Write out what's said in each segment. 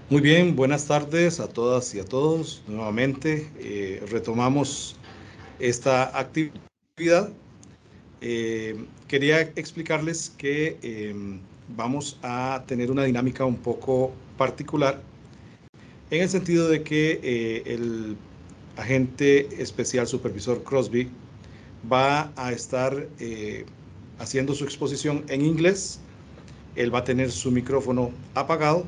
Muy bien, buenas tardes a todas y a todos. Nuevamente retomamos esta actividad. Quería explicarles que vamos a tener una dinámica un poco particular en el sentido de que el agente especial supervisor Crosby va a estar haciendo su exposición en inglés. Él va a tener su micrófono apagado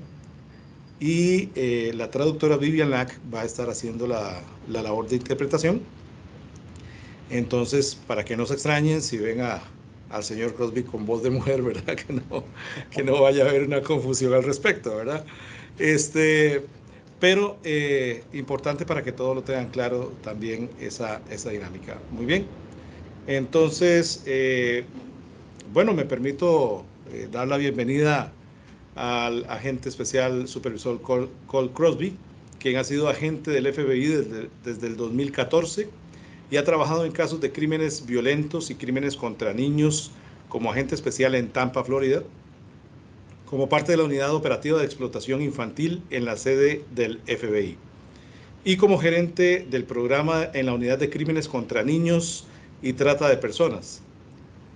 y la traductora Vivian Lack va a estar haciendo la labor de interpretación. Entonces, para que no se extrañen si ven al señor Crosby con voz de mujer, ¿verdad? Que no vaya a haber una confusión al respecto, ¿verdad? Este, pero importante para que todos lo tengan claro también esa dinámica. Muy bien. Entonces, bueno, me permito dar la bienvenida al agente especial supervisor Cole Crosby, quien ha sido agente del FBI desde el 2014 y ha trabajado en casos de crímenes violentos y crímenes contra niños como agente especial en Tampa, Florida, como parte de la unidad operativa de explotación infantil en la sede del FBI y como gerente del programa en la unidad de crímenes contra niños y trata de personas.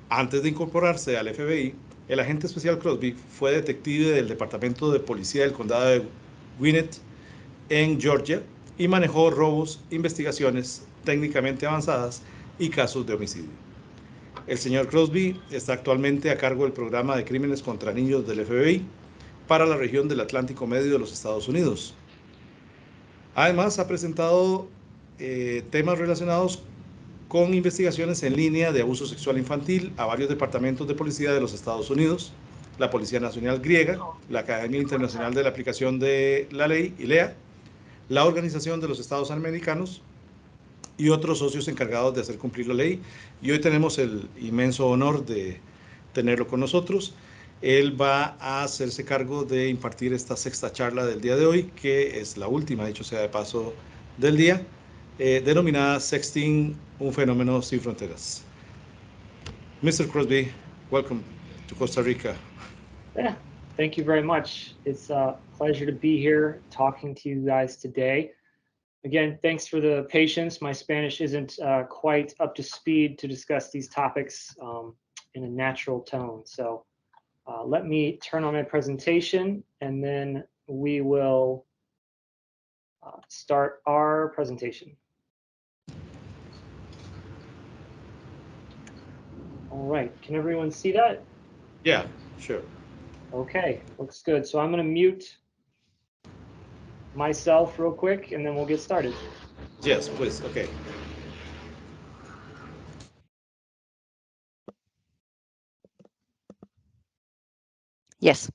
Antes de incorporarse al FBI, el agente especial Crosby fue detective del Departamento de Policía del Condado de Gwinnett en Georgia y manejó robos, investigaciones técnicamente avanzadas y casos de homicidio. El señor Crosby está actualmente a cargo del programa de crímenes contra niños del FBI para la región del Atlántico Medio de los Estados Unidos. Además, ha presentado temas relacionados con investigaciones en línea de abuso sexual infantil a varios departamentos de policía de los Estados Unidos, la Policía Nacional Griega, la Academia Internacional de la Aplicación de la Ley, ILEA, la Organización de los Estados Americanos y otros socios encargados de hacer cumplir la ley. Y hoy tenemos el inmenso honor de tenerlo con nosotros. Él va a hacerse cargo de impartir esta sexta charla del día de hoy, que es la última, dicho sea de paso, del día, denominada Sexting, un fenómeno sin fronteras. Mr. Crosby, welcome to Costa Rica. Yeah, thank you very much. It's a pleasure to be here talking to you guys today. Again, thanks for the patience. My Spanish isn't quite up to speed to discuss these topics in a natural tone. So let me turn on my presentation and then we will start our presentation. All right, can everyone see that? Yeah, sure. Okay, looks good. So I'm going to mute myself real quick and then we'll get started. Yes, please. Okay. Yes.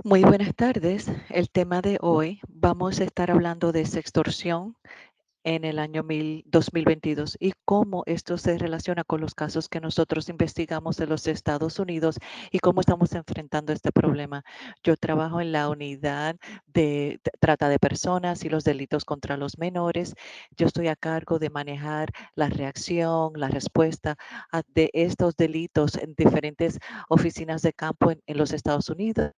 Muy buenas tardes. El tema de hoy vamos a estar hablando de sextorsión en el año 2022 y cómo esto se relaciona con los casos que nosotros investigamos en los Estados Unidos y cómo estamos enfrentando este problema. Yo trabajo en la unidad de trata de personas y los delitos contra los menores. Yo estoy a cargo de manejar la reacción, la respuesta de estos delitos en diferentes oficinas de campo en los Estados Unidos.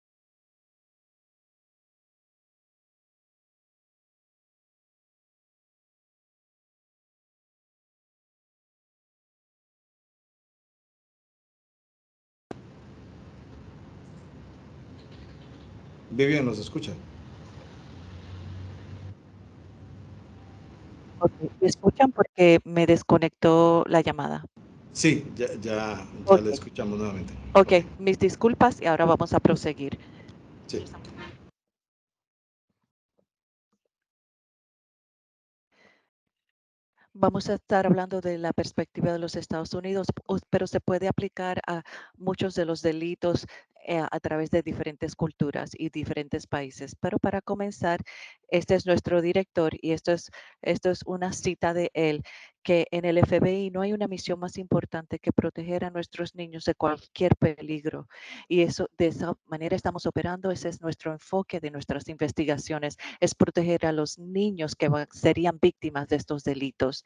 Vivian, ¿nos escucha? Okay. ¿Me escuchan? Porque me desconectó la llamada. Sí, ya la Okay. escuchamos nuevamente. Okay, mis disculpas y ahora vamos a proseguir. Sí. Vamos a estar hablando de la perspectiva de los Estados Unidos, pero se puede aplicar a muchos de los delitos a través de diferentes culturas y diferentes países. Pero para comenzar, este es nuestro director y esto es una cita de él, que en el FBI no hay una misión más importante que proteger a nuestros niños de cualquier peligro. Y eso, de esa manera estamos operando, ese es nuestro enfoque de nuestras investigaciones, es proteger a los niños que serían víctimas de estos delitos.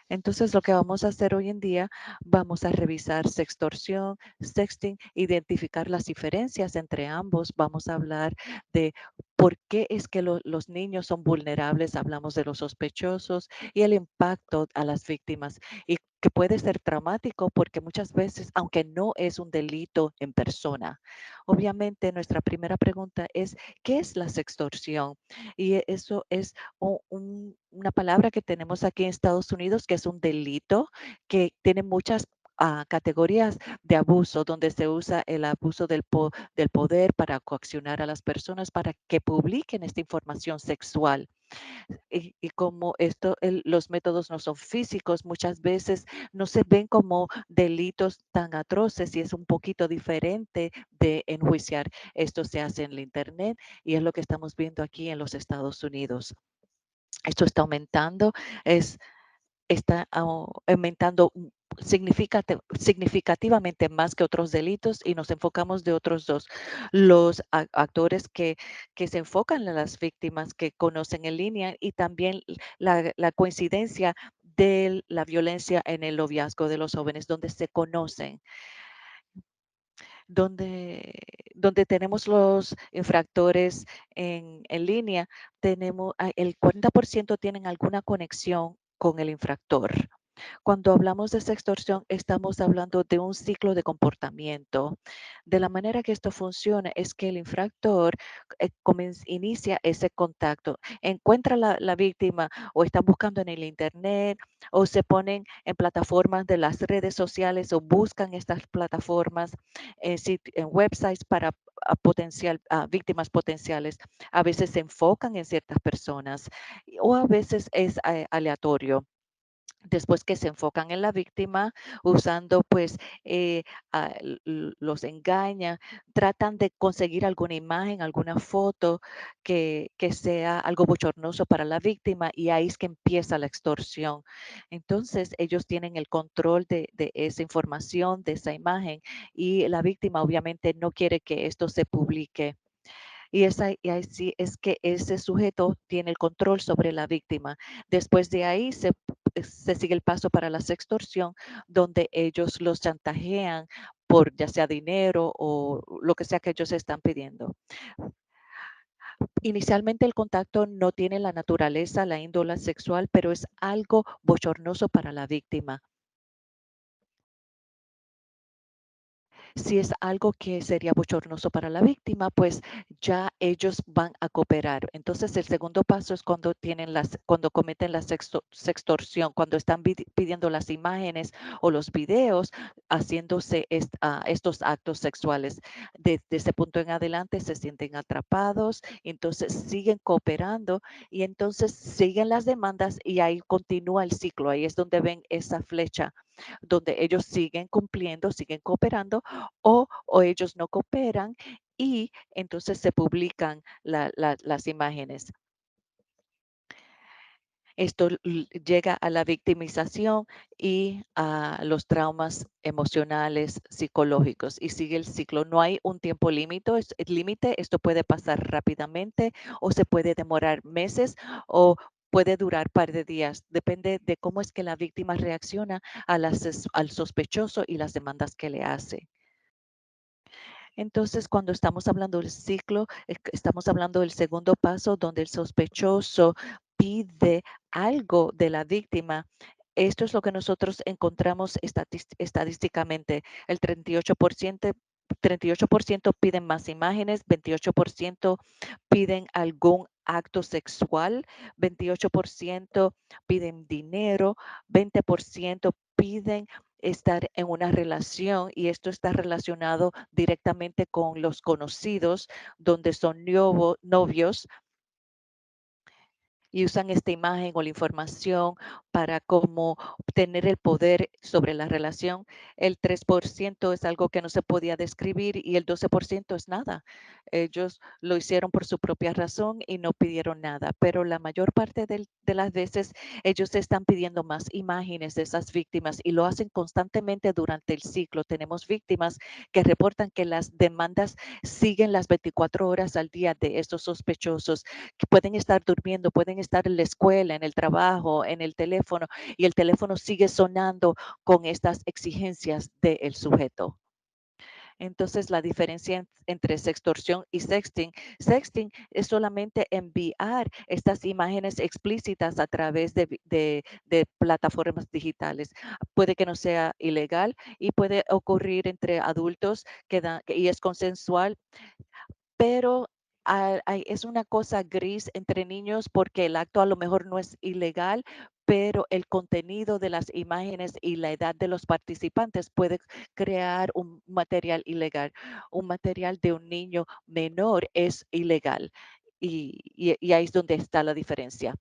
Entonces, lo que vamos a hacer hoy en día, vamos a revisar sextorsión, sexting, identificar las diferencias entre ambos. Vamos a hablar de por qué es que los niños son vulnerables. Hablamos de los sospechosos y el impacto a las víctimas y que puede ser traumático porque muchas veces, aunque no es un delito en persona, obviamente nuestra primera pregunta es, ¿qué es la sextorsión? Y eso es una palabra que tenemos aquí en Estados Unidos, que es un delito, que tiene muchas categorías de abuso, donde se usa el abuso del poder para coaccionar a las personas para que publiquen esta información sexual. Y como los métodos no son físicos, muchas veces no se ven como delitos tan atroces y es un poquito diferente de enjuiciar. Esto se hace en la Internet y es lo que estamos viendo aquí en los Estados Unidos. Esto está aumentando, está aumentando significativamente más que otros delitos y nos enfocamos de otros dos. Los actores que se enfocan en las víctimas que conocen en línea y también la coincidencia de la violencia en el noviazgo de los jóvenes donde se conocen. Donde, donde tenemos los infractores en línea, el 40% tienen alguna conexión con el infractor. Cuando hablamos de sextorsión, estamos hablando de un ciclo de comportamiento. De la manera que esto funciona es que el infractor inicia ese contacto, encuentra la víctima o están buscando en el internet o se ponen en plataformas de las redes sociales o buscan estas plataformas en websites para víctimas potenciales. A veces se enfocan en ciertas personas o a veces es aleatorio. Después que se enfocan en la víctima, usando pues los engaña, tratan de conseguir alguna imagen, alguna foto que sea algo bochornoso para la víctima y ahí es que empieza la extorsión. Entonces ellos tienen el control de esa información, de esa imagen y la víctima obviamente no quiere que esto se publique. Y así es que ese sujeto tiene el control sobre la víctima. Después de ahí se sigue el paso para la sextorsión, donde ellos los chantajean por ya sea dinero o lo que sea que ellos están pidiendo. Inicialmente el contacto no tiene la naturaleza, la índole sexual, pero es algo bochornoso para la víctima. Si es algo que sería bochornoso para la víctima, pues ya ellos van a cooperar. Entonces, el segundo paso es cuando cometen la sextorsión, cuando están pidiendo las imágenes o los videos, haciéndose estos actos sexuales. Desde ese punto en adelante se sienten atrapados, entonces siguen cooperando y entonces siguen las demandas y ahí continúa el ciclo. Ahí es donde ven esa flecha donde ellos siguen cumpliendo, siguen cooperando o ellos no cooperan y entonces se publican las imágenes. Esto llega a la victimización y a los traumas emocionales, psicológicos y sigue el ciclo. No hay un tiempo límite, esto puede pasar rápidamente o se puede demorar meses o puede durar par de días. Depende de cómo es que la víctima reacciona al sospechoso y las demandas que le hace. Entonces, cuando estamos hablando del ciclo, estamos hablando del segundo paso donde el sospechoso pide algo de la víctima. Esto es lo que nosotros encontramos estadísticamente. El 38% piden más imágenes, 28% piden algún acto sexual, 28% piden dinero, 20% piden estar en una relación y esto está relacionado directamente con los conocidos, donde son novios y usan esta imagen o la información para como tener el poder sobre la relación. El 3% es algo que no se podía describir y el 12% es nada. Ellos lo hicieron por su propia razón y no pidieron nada, pero la mayor parte de las veces ellos están pidiendo más imágenes de esas víctimas y lo hacen constantemente durante el ciclo. Tenemos víctimas que reportan que las demandas siguen las 24 horas al día de estos sospechosos, que pueden estar durmiendo, pueden pueden estar en la escuela, en el trabajo, en el teléfono, y el teléfono sigue sonando con estas exigencias del sujeto. Entonces, la diferencia entre sextorsión y sexting, sexting es solamente enviar estas imágenes explícitas a través de plataformas digitales. Puede que no sea ilegal y puede ocurrir entre adultos y es consensual, pero es una cosa gris entre niños porque el acto a lo mejor no es ilegal, pero el contenido de las imágenes y la edad de los participantes puede crear un material ilegal. Un material de un niño menor es ilegal y ahí es donde está la diferencia.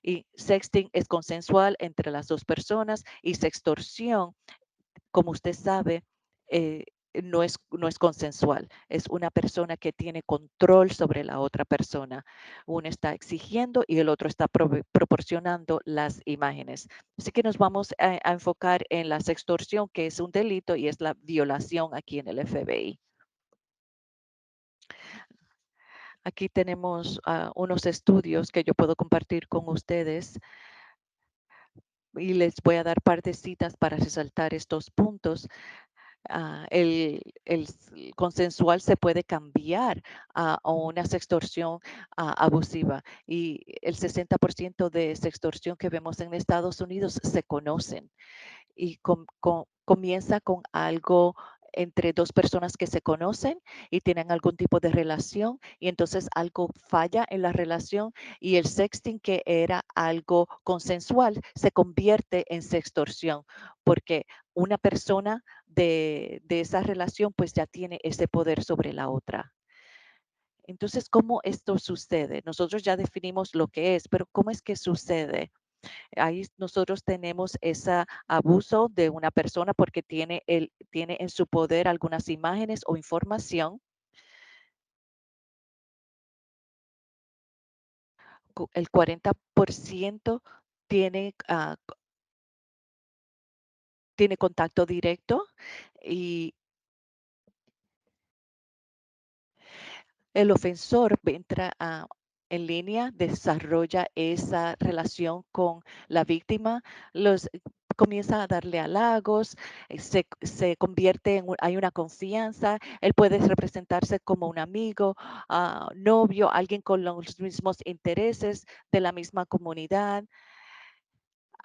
Y sexting es consensual entre las dos personas y sextorsión, como usted sabe, no es consensual. Es una persona que tiene control sobre la otra persona. Uno está exigiendo y el otro está proporcionando las imágenes. Así que nos vamos a enfocar en la sextorsión, que es un delito y es la violación aquí en el FBI. Aquí tenemos unos estudios que yo puedo compartir con ustedes y les voy a dar par de citas para resaltar estos puntos. El consensual se puede cambiar a una sextorsión abusiva y el 60% de sextorsión que vemos en Estados Unidos se conocen y comienza con algo entre dos personas que se conocen y tienen algún tipo de relación y entonces algo falla en la relación y el sexting, que era algo consensual, se convierte en sextorsión porque una persona de esa relación pues ya tiene ese poder sobre la otra. Entonces, ¿cómo esto sucede? Nosotros ya definimos lo que es, pero ¿cómo es que sucede? Ahí nosotros tenemos ese abuso de una persona porque tiene en su poder algunas imágenes o información. El 40% tiene, tiene contacto directo y el ofensor entra en línea, desarrolla esa relación con la víctima, comienza a darle halagos, se convierte hay una confianza, él puede representarse como un amigo, novio, alguien con los mismos intereses de la misma comunidad.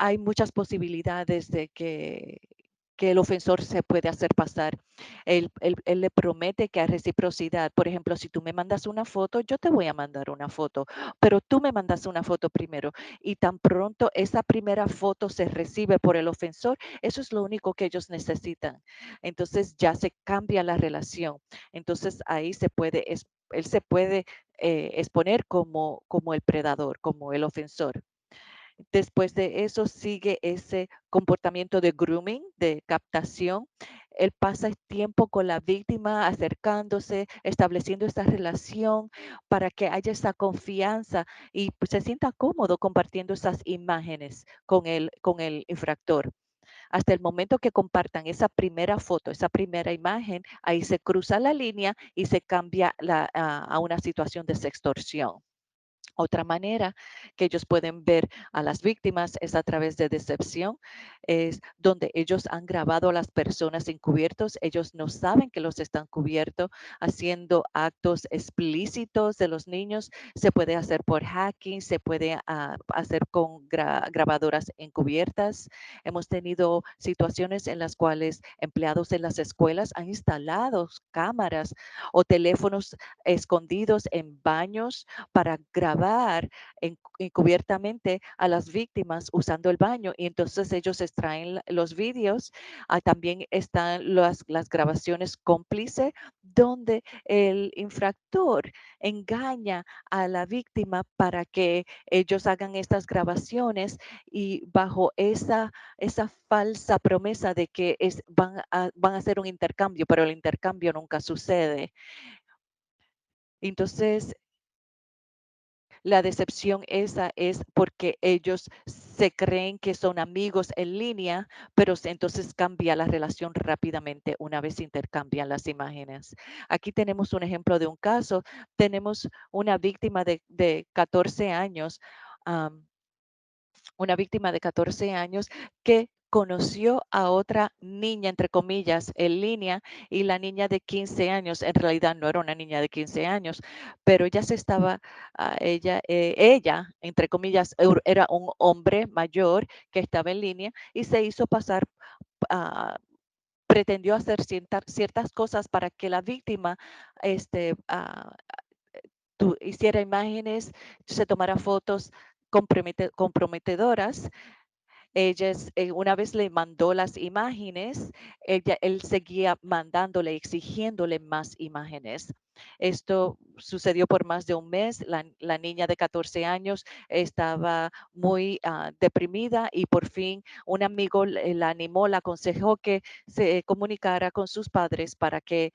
Hay muchas posibilidades de que el ofensor se puede hacer pasar. Él le promete que hay reciprocidad. Por ejemplo, si tú me mandas una foto, yo te voy a mandar una foto, pero tú me mandas una foto primero. Y tan pronto esa primera foto se recibe por el ofensor, eso es lo único que ellos necesitan. Entonces ya se cambia la relación. Entonces ahí él se puede exponer como el predador, como el ofensor. Después de eso sigue ese comportamiento de grooming, de captación. Él pasa el tiempo con la víctima, acercándose, estableciendo esa relación para que haya esa confianza y pues, se sienta cómodo compartiendo esas imágenes con el infractor. Hasta el momento que compartan esa primera foto, esa primera imagen, ahí se cruza la línea y se cambia a una situación de sextorsión. Otra manera que ellos pueden ver a las víctimas es a través de decepción, es donde ellos han grabado a las personas encubiertos, ellos no saben que los están cubiertos, haciendo actos explícitos de los niños. Se puede hacer por hacking, se puede hacer con grabadoras encubiertas. Hemos tenido situaciones en las cuales empleados en las escuelas han instalado cámaras o teléfonos escondidos en baños para grabar encubiertamente a las víctimas usando el baño y entonces ellos extraen los vídeos. También están las grabaciones cómplices donde el infractor engaña a la víctima para que ellos hagan estas grabaciones y bajo esa falsa promesa de que van a hacer un intercambio, pero el intercambio nunca sucede. Entonces, la decepción esa es porque ellos se creen que son amigos en línea, pero entonces cambia la relación rápidamente una vez intercambian las imágenes. Aquí tenemos un ejemplo de un caso. Tenemos una víctima de 14 años, una víctima de 14 años que conoció a otra niña, entre comillas, en línea, y la niña de 15 años, en realidad no era una niña de 15 años, pero ella se estaba, ella, entre comillas, era un hombre mayor que estaba en línea y se hizo pasar, ah, pretendió hacer ciertas cosas para que la víctima, este, hiciera imágenes, se tomara fotos comprometedoras. Una vez le mandó las imágenes, él seguía mandándole, exigiéndole más imágenes. Esto sucedió por más de un mes. La niña de 14 años estaba muy deprimida y por fin un amigo la animó, la aconsejó que se comunicara con sus padres para que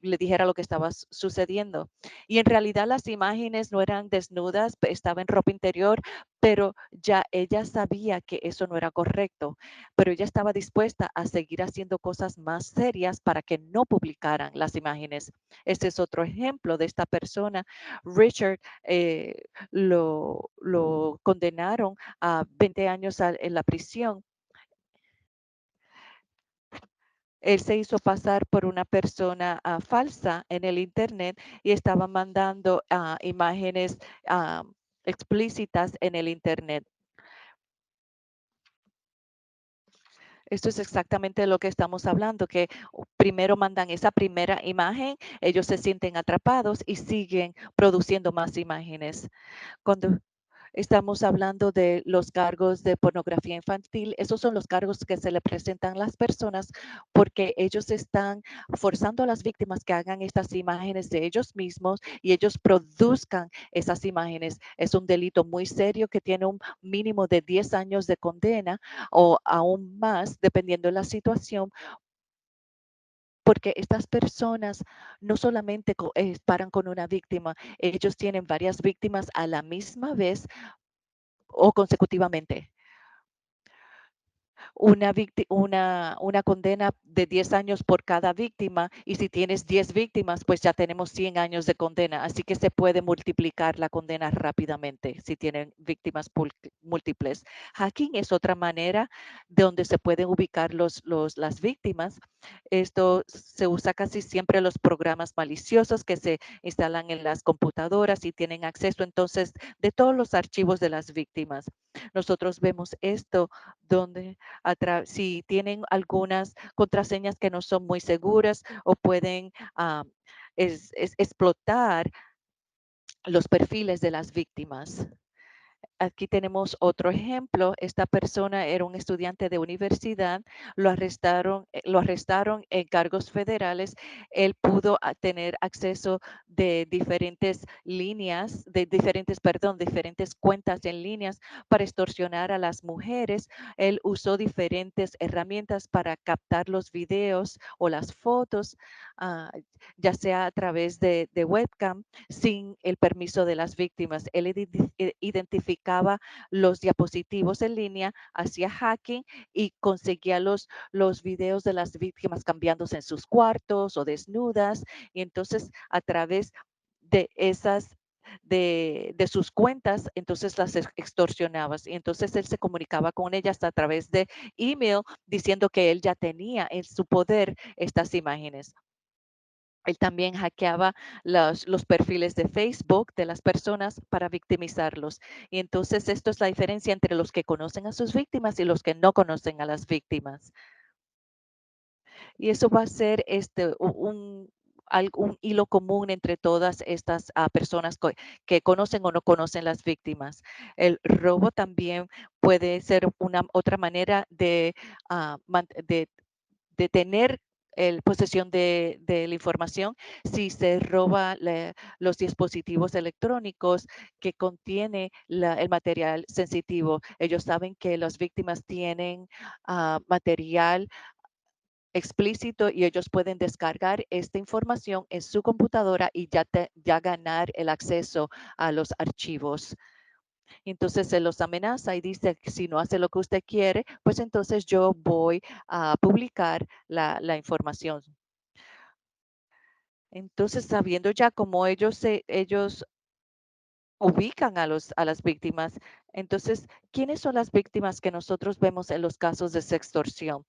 le dijera lo que estaba sucediendo. Y en realidad las imágenes no eran desnudas, estaba en ropa interior, pero ya ella sabía que eso no era correcto, pero ella estaba dispuesta a seguir haciendo cosas más serias para que no publicaran las imágenes. Este es otro ejemplo de esta persona. Richard, lo condenaron a 20 años en la prisión. Él se hizo pasar por una persona falsa en el Internet y estaba mandando imágenes explícitas en el Internet. Esto es exactamente de lo que estamos hablando, que primero mandan esa primera imagen, ellos se sienten atrapados y siguen produciendo más imágenes. Cuando estamos hablando de los cargos de pornografía infantil, esos son los cargos que se le presentan a las personas porque ellos están forzando a las víctimas que hagan estas imágenes de ellos mismos y ellos produzcan esas imágenes. Es un delito muy serio que tiene un mínimo de 10 años de condena o aún más, dependiendo de la situación, porque estas personas no solamente paran con una víctima, ellos tienen varias víctimas a la misma vez o consecutivamente. Una condena de 10 años por cada víctima, y si tienes 10 víctimas, pues ya tenemos 100 años de condena, así que se puede multiplicar la condena rápidamente si tienen víctimas múltiples. Hacking es otra manera de donde se pueden ubicar las víctimas. Esto se usa casi siempre en los programas maliciosos que se instalan en las computadoras y tienen acceso entonces de todos los archivos de las víctimas. Nosotros vemos esto donde si tienen algunas contraseñas que no son muy seguras o pueden explotar los perfiles de las víctimas. Aquí tenemos otro ejemplo. Esta persona era un estudiante de universidad, lo arrestaron en cargos federales. Él pudo tener acceso de diferentes líneas, diferentes cuentas en líneas para extorsionar a las mujeres. Él usó diferentes herramientas para captar los videos o las fotos, ya sea a través de webcam, sin el permiso de las víctimas. Él identificaba los diapositivos en línea, hacía hacking y conseguía los videos de las víctimas cambiándose en sus cuartos o desnudas. Y entonces a través de esas de sus cuentas, entonces las extorsionabas. Y entonces él se comunicaba con ellas a través de email diciendo que él ya tenía en su poder estas imágenes. Él también hackeaba los perfiles de Facebook de las personas para victimizarlos. Y entonces esto es la diferencia entre los que conocen a sus víctimas y los que no conocen a las víctimas. Y eso va a ser un hilo común entre todas estas personas que conocen o no conocen las víctimas. El robo también puede ser una otra manera de tener posesión de la información si se roba los dispositivos electrónicos que contiene el material sensitivo. Ellos saben que las víctimas tienen material explícito y ellos pueden descargar esta información en su computadora y ya ganar el acceso a los archivos. Entonces se los amenaza y dice que si no hace lo que usted quiere, pues entonces yo voy a publicar la información. Entonces, sabiendo ya cómo ellos ubican a las víctimas, entonces, ¿quiénes son las víctimas que nosotros vemos en los casos de sextorsión?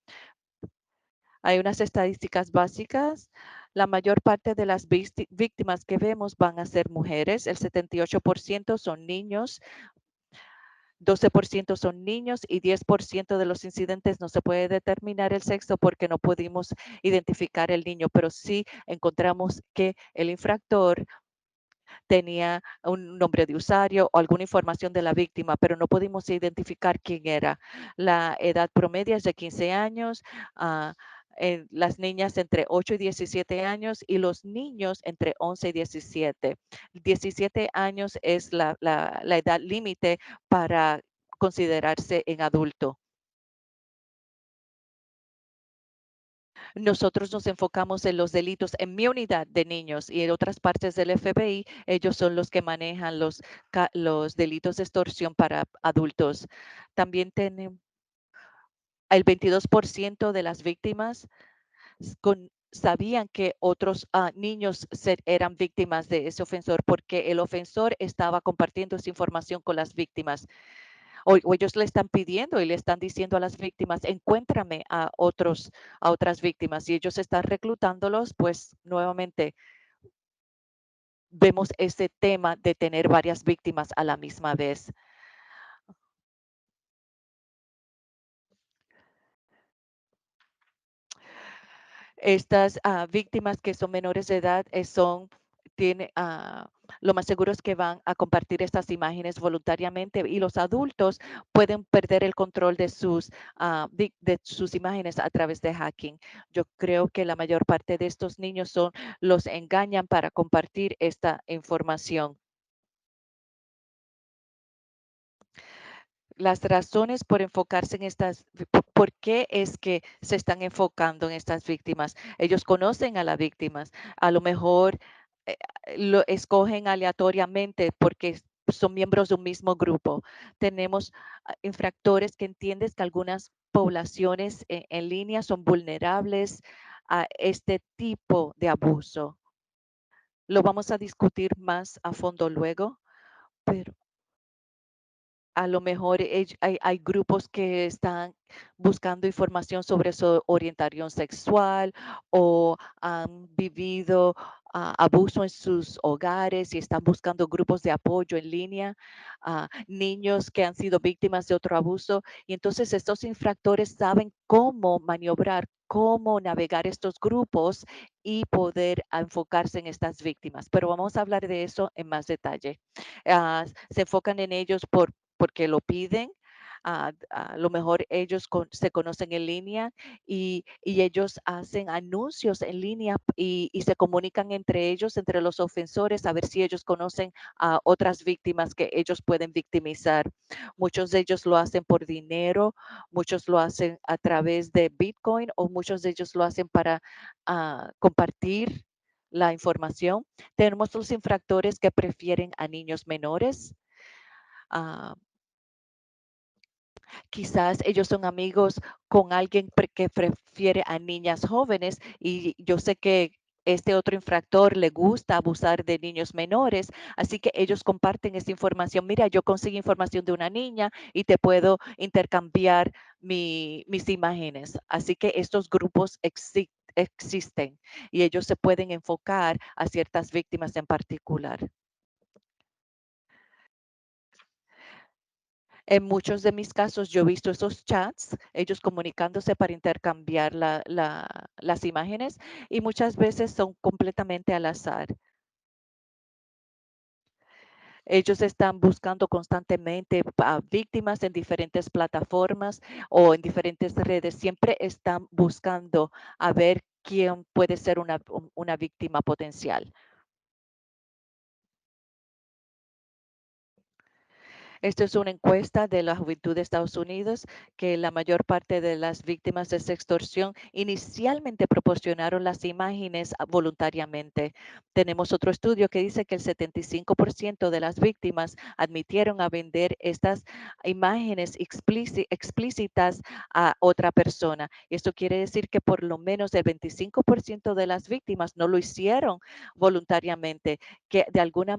Hay unas estadísticas básicas. La mayor parte de las víctimas que vemos van a ser mujeres. El 78% son niños, 12% son niños y 10% de los incidentes no se puede determinar el sexo porque no pudimos identificar el niño, pero sí encontramos que el infractor tenía un nombre de usuario o alguna información de la víctima, pero no pudimos identificar quién era. La edad promedio es de 15 años. Las niñas entre 8 y 17 años y los niños entre 11 y 17. 17 años es la edad límite para considerarse en adulto. Nosotros nos enfocamos en los delitos en mi unidad de niños y en otras partes del FBI, ellos son los que manejan los delitos de extorsión para adultos. También tenemos el 22% de las víctimas sabían que otros niños eran víctimas de ese ofensor porque el ofensor estaba compartiendo esa información con las víctimas. O ellos le están pidiendo y le están diciendo a las víctimas, encuéntrame a otras víctimas y ellos están reclutándolos, pues nuevamente vemos ese tema de tener varias víctimas a la misma vez. Estas víctimas que son menores de edad lo más seguro es que van a compartir estas imágenes voluntariamente y los adultos pueden perder el control de sus imágenes a través de hacking. Yo creo que la mayor parte de estos niños los engañan para compartir esta información. Las razones por enfocarse en ¿por qué es que se están enfocando en estas víctimas? Ellos conocen a las víctimas, a lo mejor eh, lo escogen aleatoriamente porque son miembros de un mismo grupo. Tenemos infractores que entienden que algunas poblaciones en línea son vulnerables a este tipo de abuso. Lo vamos a discutir más a fondo luego, pero a lo mejor hay grupos que están buscando información sobre su orientación sexual o han vivido abuso en sus hogares y están buscando grupos de apoyo en línea, niños que han sido víctimas de otro abuso. Y entonces estos infractores saben cómo maniobrar, cómo navegar estos grupos y poder enfocarse en estas víctimas. Pero vamos a hablar de eso en más detalle. Se enfocan en ellos porque lo piden. A lo mejor ellos se conocen en línea y ellos hacen anuncios en línea y se comunican entre ellos, entre los ofensores, a ver si ellos conocen a otras víctimas que ellos pueden victimizar. Muchos de ellos lo hacen por dinero, muchos lo hacen a través de Bitcoin o muchos de ellos lo hacen para compartir la información. Tenemos los infractores que prefieren a niños menores. Ah, Quizás ellos son amigos con alguien que prefiere a niñas jóvenes y yo sé que este otro infractor le gusta abusar de niños menores, así que ellos comparten esa información. Mira, yo consigo información de una niña y te puedo intercambiar mis imágenes. Así que estos grupos existen y ellos se pueden enfocar a ciertas víctimas en particular. En muchos de mis casos, yo he visto esos chats, ellos comunicándose para intercambiar las imágenes y muchas veces son completamente al azar. Ellos están buscando constantemente a víctimas en diferentes plataformas o en diferentes redes. Siempre están buscando a ver quién puede ser una víctima potencial. Esta es una encuesta de la juventud de Estados Unidos que la mayor parte de las víctimas de sextorsión inicialmente proporcionaron las imágenes voluntariamente. Tenemos otro estudio que dice que el 75% de las víctimas admitieron a vender estas imágenes explícitas a otra persona. Esto quiere decir que por lo menos el 25% de las víctimas no lo hicieron voluntariamente, que de alguna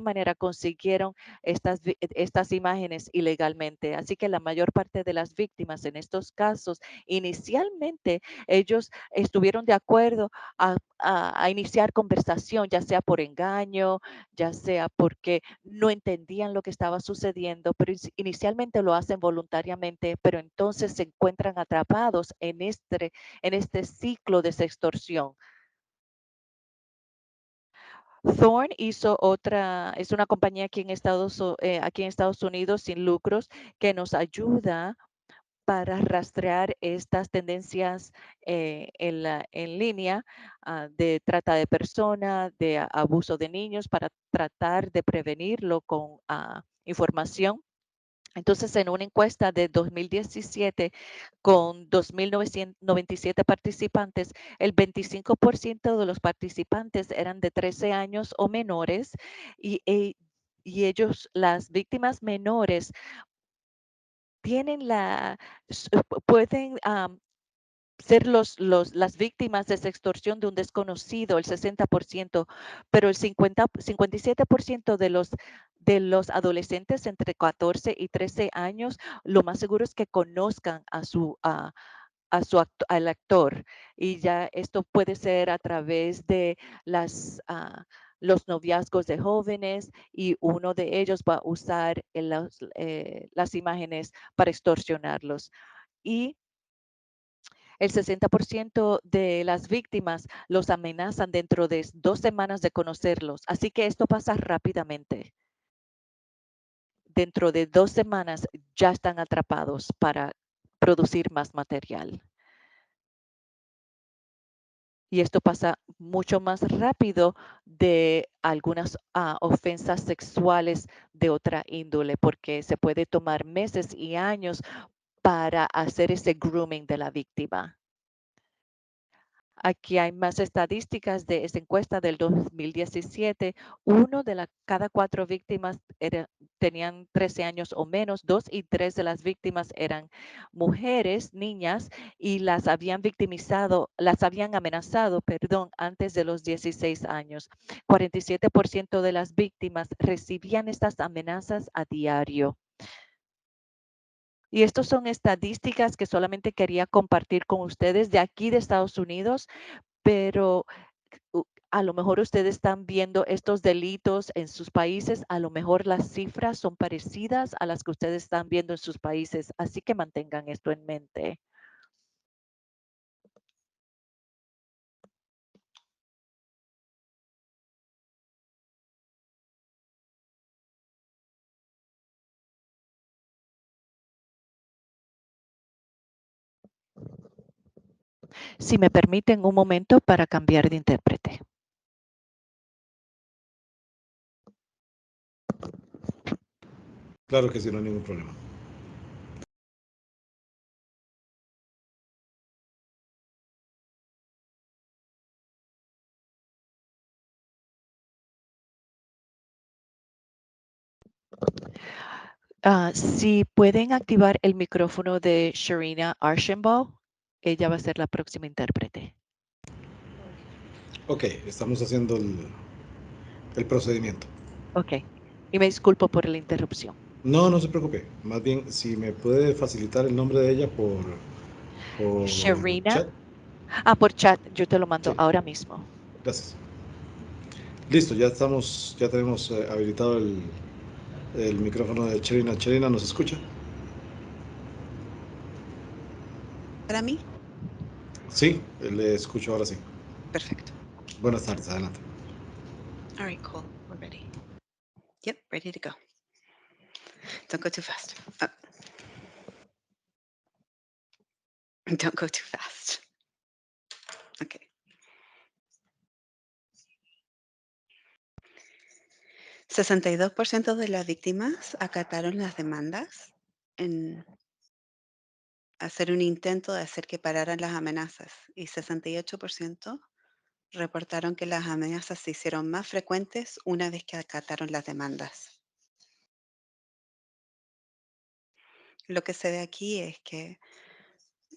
manera consiguieron estas imágenes ilegalmente. Así que la mayor parte de las víctimas en estos casos, inicialmente ellos estuvieron de acuerdo a iniciar conversación, ya sea por engaño, ya sea porque no entendían lo que estaba sucediendo, pero inicialmente lo hacen voluntariamente, pero entonces se encuentran atrapados en este ciclo de sextorsión. Thorn hizo es una compañía aquí en Estados Unidos sin lucros que nos ayuda para rastrear estas tendencias en línea de trata de personas, de abuso de niños, para tratar de prevenirlo con información. Entonces, en una encuesta de 2017 con 2.997 participantes, el 25% de los participantes eran de 13 años o menores y las víctimas menores, tienen pueden ser las víctimas de sextorsión de un desconocido, el 60%, pero el 57% de los adolescentes entre 14 y 13 años, lo más seguro es que conozcan al actor. Y ya esto puede ser a través de los noviazgos de jóvenes, y uno de ellos va a usar las imágenes para extorsionarlos. Y el 60% de las víctimas los amenazan dentro de 2 semanas de conocerlos. Así que esto pasa rápidamente. Dentro de 2 semanas ya están atrapados para producir más material. Y esto pasa mucho más rápido de algunas ofensas sexuales de otra índole, porque se puede tomar meses y años para hacer ese grooming de la víctima. Aquí hay más estadísticas de esta encuesta del 2017. Cada 4 víctimas tenían 13 años o menos. 2 y 3 de las víctimas eran mujeres, niñas, y las habían amenazado, antes de los 16 años. 47% de las víctimas recibían estas amenazas a diario. Y estas son estadísticas que solamente quería compartir con ustedes de aquí de Estados Unidos, pero a lo mejor ustedes están viendo estos delitos en sus países, a lo mejor las cifras son parecidas a las que ustedes están viendo en sus países, así que mantengan esto en mente. Si me permiten un momento para cambiar de intérprete. Claro que sí, no hay ningún problema. Si pueden activar el micrófono de Sharina Archambault, ella va a ser la próxima intérprete. Ok, estamos haciendo el procedimiento. Ok, y me disculpo por la interrupción. No, no se preocupe. Más bien, si me puede facilitar el nombre de ella por Sharina. chat. Por chat, yo te lo mando Sí, ahora mismo. gracias. Listo, ya tenemos habilitado el micrófono de Cherina. Cherina, ¿nos escucha? ¿Para mí? Sí, le escucho ahora sí. Perfecto. Buenas tardes, adelante. All right, cool. We're ready. Yep, ready to go. Don't go too fast. Don't go too fast. Okay. 62% de las víctimas acataron las demandas en hacer un intento de hacer que pararan las amenazas y 68% reportaron que las amenazas se hicieron más frecuentes una vez que acataron las demandas. Lo que se ve aquí es que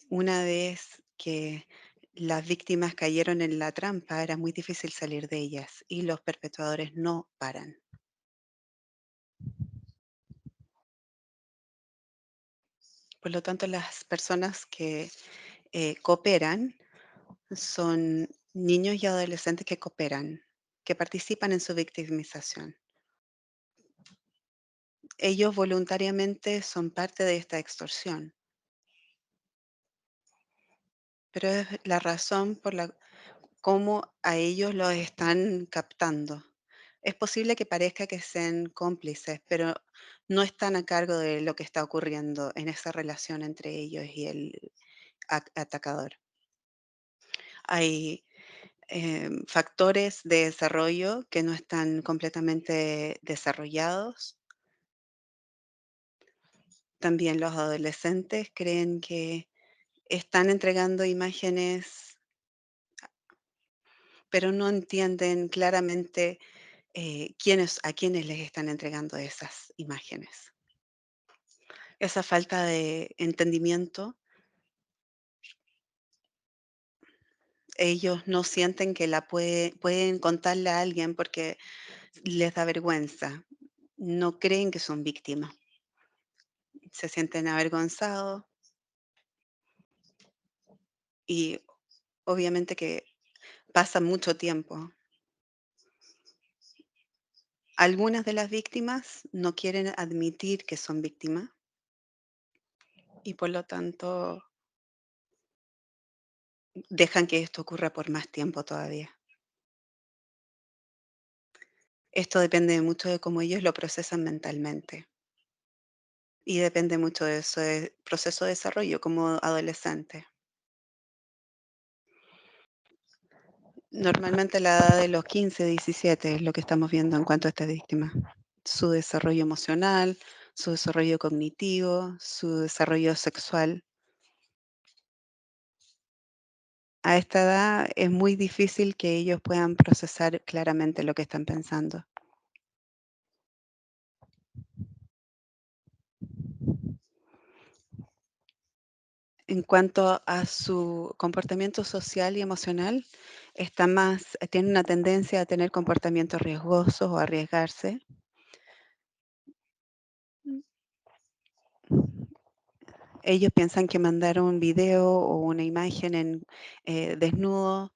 una vez que las víctimas cayeron en la trampa, era muy difícil salir de ellas y los perpetuadores no paran. Por lo tanto, las personas que cooperan son niños y adolescentes que cooperan, que participan en su victimización. Ellos voluntariamente son parte de esta extorsión, pero es la razón por la cómo a ellos los están captando. Es posible que parezca que sean cómplices, pero no están a cargo de lo que está ocurriendo en esa relación entre ellos y el atacador. Hay factores de desarrollo que no están completamente desarrollados. También los adolescentes creen que están entregando imágenes, pero no entienden claramente a quiénes les están entregando esas imágenes. Esa falta de entendimiento, ellos no sienten que pueden contarle a alguien porque les da vergüenza. No creen que son víctimas. Se sienten avergonzados y obviamente que pasa mucho tiempo. Algunas de las víctimas no quieren admitir que son víctimas y por lo tanto dejan que esto ocurra por más tiempo todavía. Esto depende mucho de cómo ellos lo procesan mentalmente y depende mucho de ese proceso de desarrollo como adolescente. Normalmente la edad de los 15, 17 es lo que estamos viendo en cuanto a esta víctima. Su desarrollo emocional, su desarrollo cognitivo, su desarrollo sexual. A esta edad es muy difícil que ellos puedan procesar claramente lo que están pensando. En cuanto a su comportamiento social y emocional, tiene una tendencia a tener comportamientos riesgosos o arriesgarse. Ellos piensan que mandar un video o una imagen en desnudo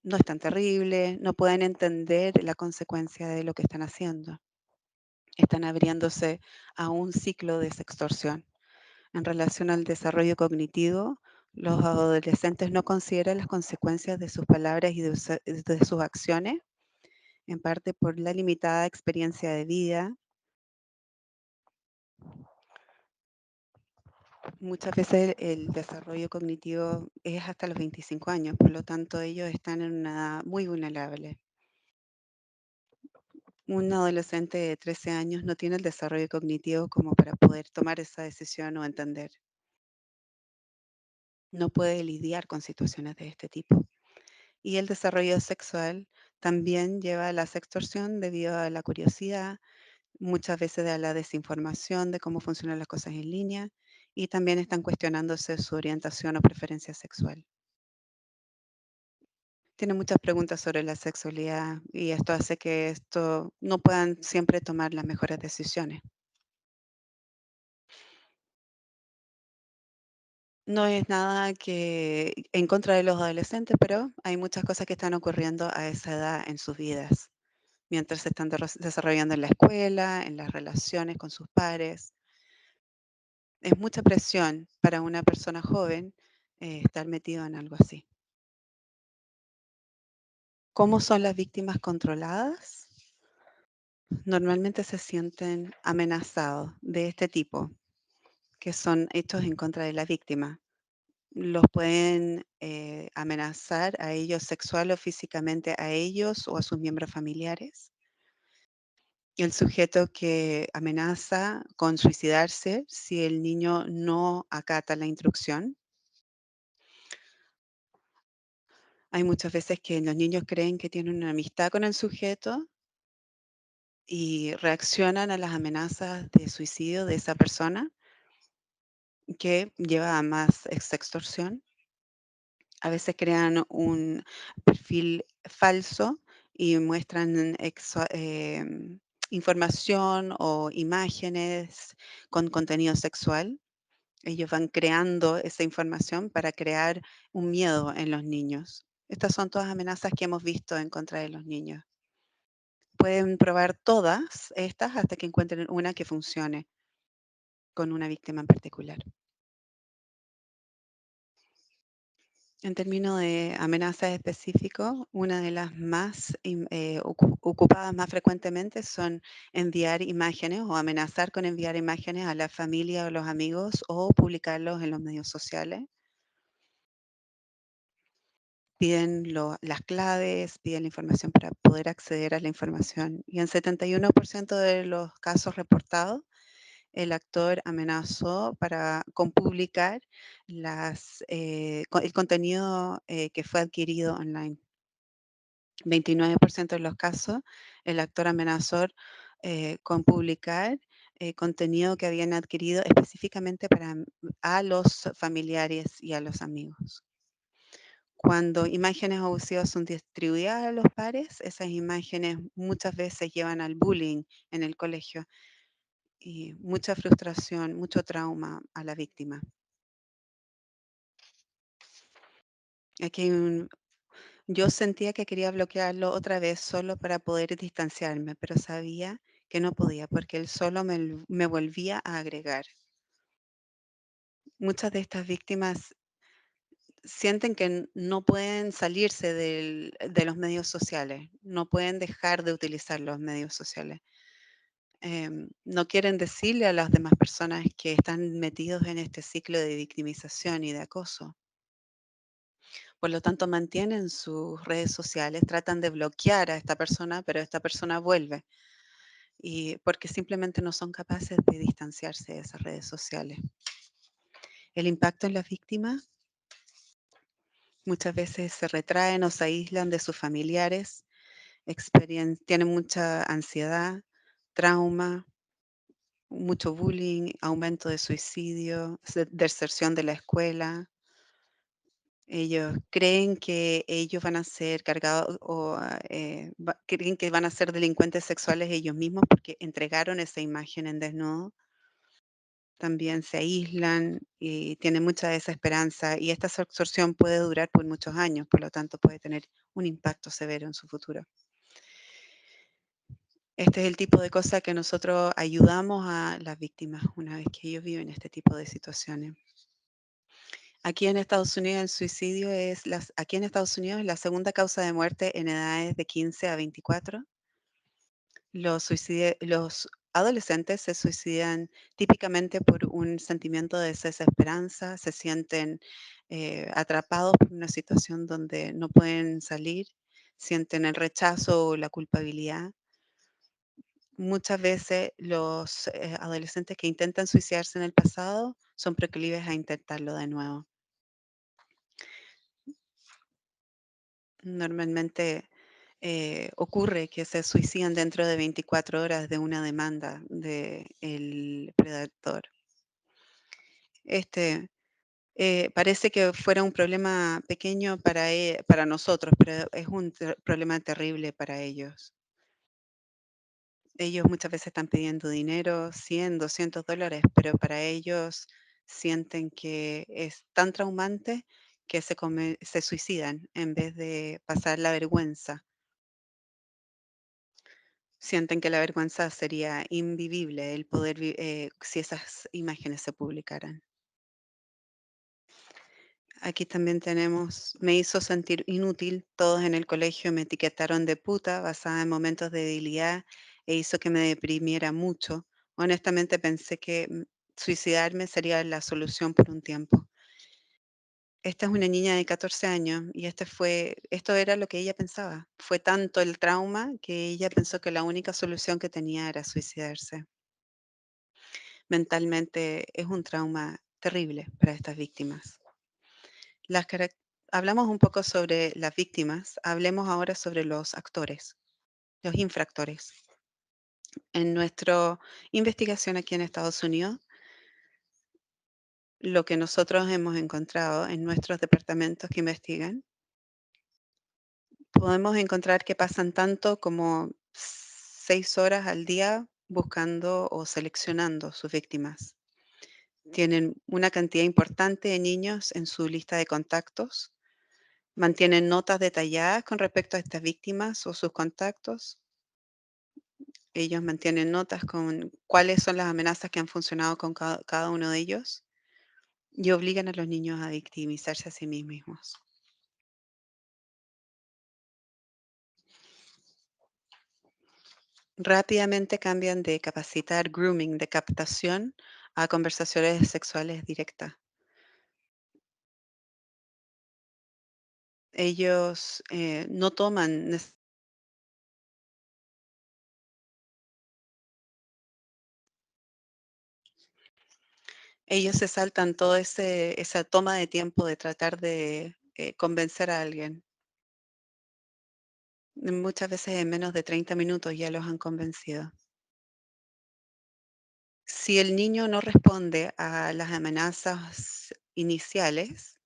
no es tan terrible, no pueden entender la consecuencia de lo que están haciendo. Están abriéndose a un ciclo de sextorsión. En relación al desarrollo cognitivo, los adolescentes no consideran las consecuencias de sus palabras y de sus acciones, en parte por la limitada experiencia de vida. Muchas veces el desarrollo cognitivo es hasta los 25 años, por lo tanto ellos están en una edad muy vulnerable. Un adolescente de 13 años no tiene el desarrollo cognitivo como para poder tomar esa decisión o entender. No puede lidiar con situaciones de este tipo. Y el desarrollo sexual también lleva a la sextorsión debido a la curiosidad, muchas veces a la desinformación de cómo funcionan las cosas en línea y también están cuestionándose su orientación o preferencia sexual. Tiene muchas preguntas sobre la sexualidad y esto hace que esto no puedan siempre tomar las mejores decisiones. No es nada que en contra de los adolescentes, pero hay muchas cosas que están ocurriendo a esa edad en sus vidas, mientras se están desarrollando en la escuela, en las relaciones con sus pares. Es mucha presión para una persona joven estar metido en algo así. ¿Cómo son las víctimas controladas? Normalmente se sienten amenazados de este tipo, que son hechos en contra de la víctima. Los pueden amenazar a ellos sexual o físicamente a ellos o a sus miembros familiares. El sujeto que amenaza con suicidarse si el niño no acata la instrucción. Hay muchas veces que los niños creen que tienen una amistad con el sujeto y reaccionan a las amenazas de suicidio de esa persona, que lleva a más extorsión. A veces crean un perfil falso y muestran información o imágenes con contenido sexual. Ellos van creando esa información para crear un miedo en los niños. Estas son todas amenazas que hemos visto en contra de los niños. Pueden probar todas estas hasta que encuentren una que funcione con una víctima en particular. En términos de amenazas específicos, una de las más ocupadas más frecuentemente son enviar imágenes o amenazar con enviar imágenes a la familia o los amigos o publicarlos en los medios sociales. Piden las claves, piden la información para poder acceder a la información. Y en 71% de los casos reportados, el actor amenazó con publicar el contenido que fue adquirido online. 29% de los casos, el actor amenazó con publicar contenido que habían adquirido específicamente a los familiares y a los amigos. Cuando imágenes abusivas son distribuidas a los pares, esas imágenes muchas veces llevan al bullying en el colegio y mucha frustración, mucho trauma a la víctima. Aquí yo sentía que quería bloquearlo otra vez solo para poder distanciarme, pero sabía que no podía porque él solo me volvía a agregar. Muchas de estas víctimas sienten que no pueden salirse de los medios sociales, no pueden dejar de utilizar los medios sociales. No quieren decirle a las demás personas que están metidos en este ciclo de victimización y de acoso. Por lo tanto, mantienen sus redes sociales, tratan de bloquear a esta persona, pero esta persona vuelve. Y porque simplemente no son capaces de distanciarse de esas redes sociales. El impacto en las víctimas, muchas veces se retraen o se aíslan de sus familiares, tienen mucha ansiedad, trauma, mucho bullying, aumento de suicidio, deserción de la escuela. Ellos creen que ellos van a ser cargados o creen que van a ser delincuentes sexuales ellos mismos porque entregaron esa imagen en desnudo. También se aíslan y tienen mucha desesperanza y esta absorción puede durar por muchos años, por lo tanto puede tener un impacto severo en su futuro. Este es el tipo de cosa que nosotros ayudamos a las víctimas una vez que ellos viven este tipo de situaciones. Aquí en Estados Unidos el suicidio aquí en Estados Unidos es la segunda causa de muerte en edades de 15 a 24. Los adolescentes se suicidan típicamente por un sentimiento de desesperanza, se sienten atrapados por una situación donde no pueden salir, sienten el rechazo o la culpabilidad. Muchas veces los adolescentes que intentan suicidarse en el pasado son proclives a intentarlo de nuevo. Normalmente ocurre que se suicidan dentro de 24 horas de una demanda del predator. Este parece que fuera un problema pequeño para nosotros, pero es un problema terrible para ellos. Ellos muchas veces están pidiendo dinero, 100, $200, pero para ellos sienten que es tan traumante que se suicidan en vez de pasar la vergüenza. Sienten que la vergüenza sería invivible el poder si esas imágenes se publicaran. Aquí también me hizo sentir inútil, todos en el colegio me etiquetaron de puta basada en momentos de debilidad e hizo que me deprimiera mucho. Honestamente pensé que suicidarme sería la solución por un tiempo. Esta es una niña de 14 años y esto era lo que ella pensaba. Fue tanto el trauma que ella pensó que la única solución que tenía era suicidarse. Mentalmente es un trauma terrible para estas víctimas. Las carac- Hablamos un poco sobre las víctimas, hablemos ahora sobre los actores, los infractores. En nuestra investigación aquí en Estados Unidos, lo que nosotros hemos encontrado en nuestros departamentos que investigan, podemos encontrar que pasan tanto como 6 horas al día buscando o seleccionando sus víctimas. Tienen una cantidad importante de niños en su lista de contactos, mantienen notas detalladas con respecto a estas víctimas o sus contactos. Ellos mantienen notas con cuáles son las amenazas que han funcionado con cada uno de ellos y obligan a los niños a victimizarse a sí mismos. Rápidamente cambian de capacitar grooming, de captación, a conversaciones sexuales directas. Ellos no toman ellos se saltan toda esa toma de tiempo de tratar de convencer a alguien. Muchas veces en menos de 30 minutos ya los han convencido. Si el niño no responde a las amenazas iniciales,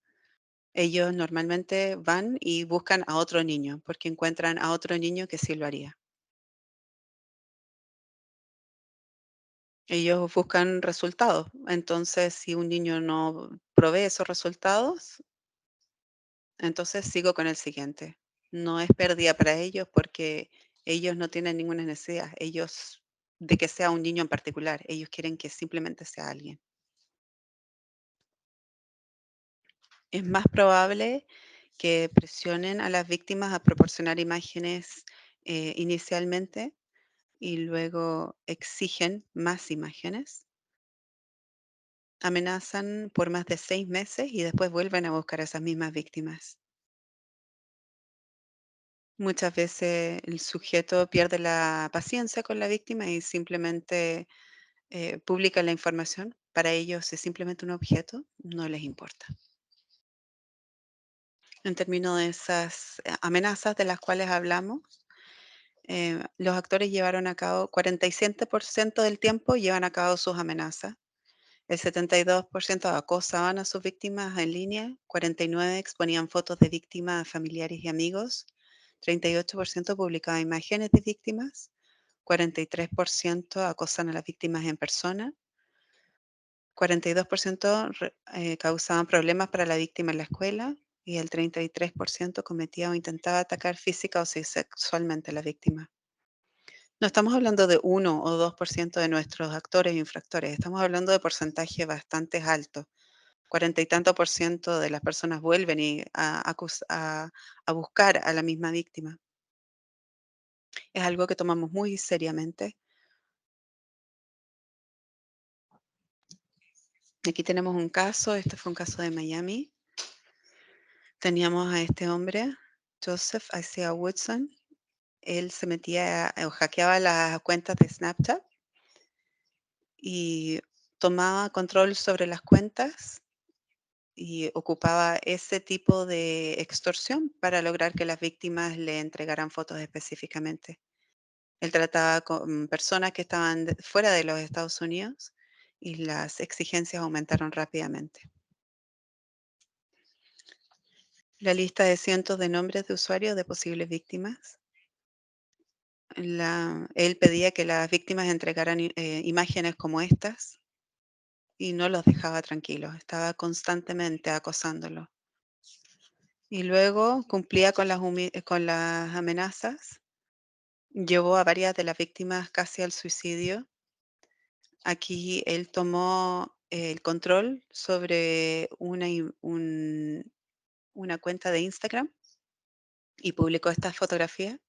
ellos normalmente van y buscan a otro niño, porque encuentran a otro niño que sí lo haría. Ellos buscan resultados. Entonces, si un niño no provee esos resultados, entonces sigo con el siguiente. No es pérdida para ellos porque ellos no tienen ninguna necesidad. Ellos de que sea un niño en particular. Ellos quieren que simplemente sea alguien. Es más probable que presionen a las víctimas a proporcionar imágenes inicialmente y luego exigen más imágenes. Amenazan por más de 6 meses y después vuelven a buscar a esas mismas víctimas. Muchas veces el sujeto pierde la paciencia con la víctima y simplemente publica la información. Para ellos es simplemente un objeto, no les importa. En términos de esas amenazas de las cuales hablamos, los actores llevaron a cabo, 47% del tiempo llevan a cabo sus amenazas. El 72% acosaban a sus víctimas en línea, 49% exponían fotos de víctimas a familiares y amigos, 38% publicaba imágenes de víctimas, 43% acosan a las víctimas en persona, 42% causaban problemas para la víctima en la escuela y el 33% cometía o intentaba atacar física o sexualmente a la víctima. No estamos hablando de 1 o 2% de nuestros actores e infractores, estamos hablando de porcentajes bastante altos. 40 y tanto por ciento de las personas vuelven a buscar a la misma víctima. Es algo que tomamos muy seriamente. Aquí tenemos un caso, este fue un caso de Miami. Teníamos a este hombre, Joseph Isaiah Woodson. Él se metía o hackeaba las cuentas de Snapchat y tomaba control sobre las cuentas y ocupaba ese tipo de extorsión para lograr que las víctimas le entregaran fotos específicamente. Él trataba con personas que estaban fuera de los Estados Unidos y las exigencias aumentaron rápidamente. La lista de cientos de nombres de usuarios de posibles víctimas. Él pedía que las víctimas entregaran imágenes como estas y no los dejaba tranquilos, estaba constantemente acosándolos. Y luego cumplía con las amenazas, llevó a varias de las víctimas casi al suicidio. Aquí él tomó el control sobre una cuenta de Instagram y publicó estas fotografías.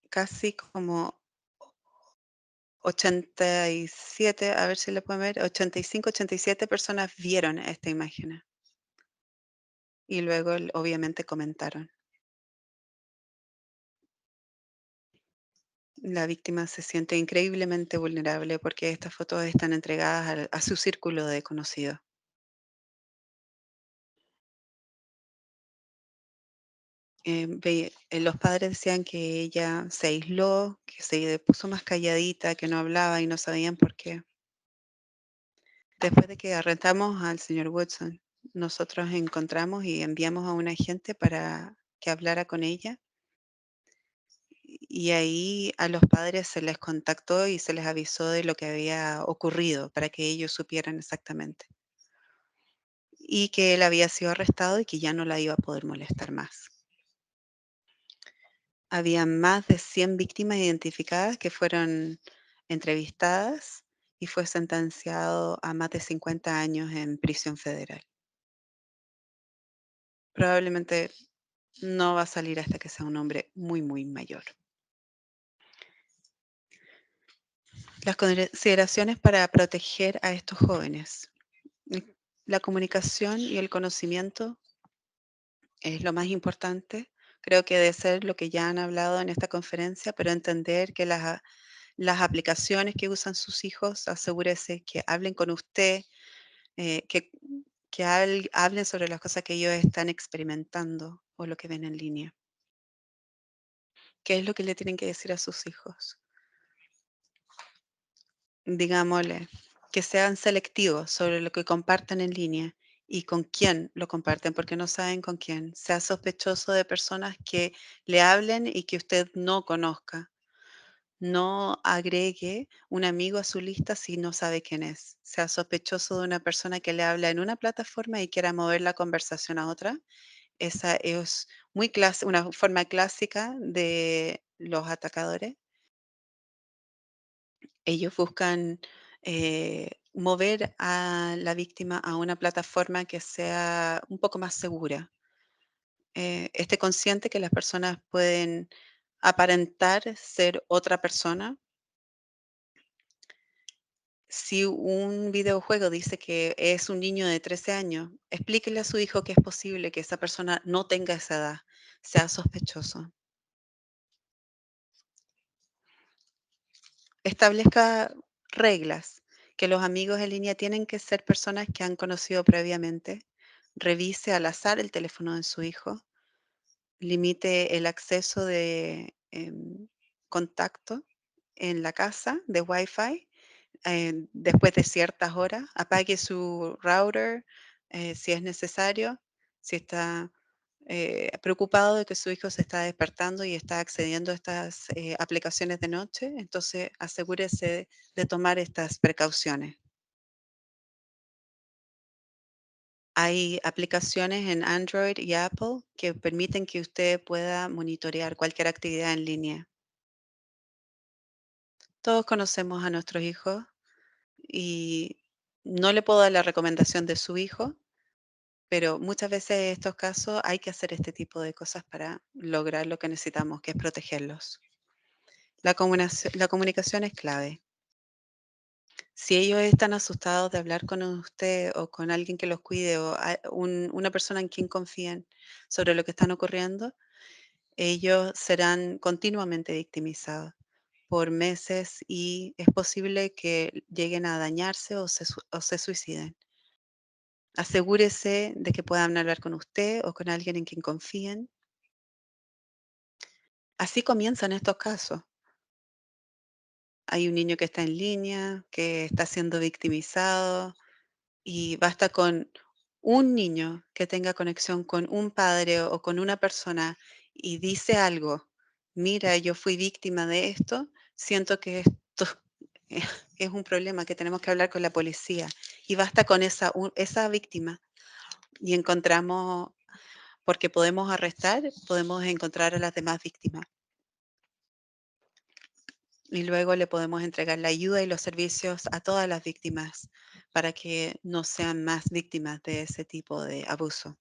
Casi como 87, a ver si le pueden ver, 85, 87 personas vieron esta imagen y luego obviamente comentaron. La víctima se siente increíblemente vulnerable porque estas fotos están entregadas a su círculo de conocidos. Los padres decían que ella se aisló, que se puso más calladita, que no hablaba y no sabían por qué. Después de que arrestamos al señor Woodson, nosotros encontramos y enviamos a un agente para que hablara con ella. Y ahí a los padres se les contactó y se les avisó de lo que había ocurrido para que ellos supieran exactamente. Y que él había sido arrestado y que ya no la iba a poder molestar más. Había más de 100 víctimas identificadas que fueron entrevistadas y fue sentenciado a más de 50 años en prisión federal. Probablemente no va a salir hasta que sea un hombre muy, muy mayor. Las consideraciones para proteger a estos jóvenes. La comunicación y el conocimiento es lo más importante. Creo que debe ser lo que ya han hablado en esta conferencia, pero entender que las aplicaciones que usan sus hijos, asegúrese que hablen con usted, eh, que, que hablen sobre las cosas que ellos están experimentando o lo que ven en línea. ¿Qué es lo que le tienen que decir a sus hijos? Digámosle, que sean selectivos sobre lo que comparten en línea y con quién lo comparten, porque no saben con quién. Sea sospechoso de personas que le hablen y que usted no conozca. No agregue un amigo a su lista si no sabe quién es. Sea sospechoso de una persona que le habla en una plataforma y quiera mover la conversación a otra. Esa es una forma clásica de los atacadores. Ellos buscan mover a la víctima a una plataforma que sea un poco más segura. Esté consciente que las personas pueden aparentar ser otra persona. Si un videojuego dice que es un niño de 13 años, explíquele a su hijo que es posible que esa persona no tenga esa edad, sea sospechoso. Establezca reglas, que los amigos en línea tienen que ser personas que han conocido previamente. Revise al azar el teléfono de su hijo. Limite el acceso de contacto en la casa de Wi-Fi después de ciertas horas. Apague su router si es necesario. Si está preocupado de que su hijo se está despertando y está accediendo a estas aplicaciones de noche, entonces asegúrese de tomar estas precauciones. Hay aplicaciones en Android y Apple que permiten que usted pueda monitorear cualquier actividad en línea. Todos conocemos a nuestros hijos y no le puedo dar la recomendación de su hijo, pero muchas veces en estos casos hay que hacer este tipo de cosas para lograr lo que necesitamos, que es protegerlos. La comunicación es clave. Si ellos están asustados de hablar con usted o con alguien que los cuide o una persona en quien confíen sobre lo que están ocurriendo, ellos serán continuamente victimizados por meses y es posible que lleguen a dañarse o se suiciden. Asegúrese de que puedan hablar con usted o con alguien en quien confíen. Así comienzan estos casos. Hay un niño que está en línea, que está siendo victimizado y basta con un niño que tenga conexión con un padre o con una persona y dice algo, mira, yo fui víctima de esto, siento que esto es un problema que tenemos que hablar con la policía. Y basta con esa víctima y encontramos, porque podemos arrestar, podemos encontrar a las demás víctimas. Y luego le podemos entregar la ayuda y los servicios a todas las víctimas para que no sean más víctimas de ese tipo de abuso.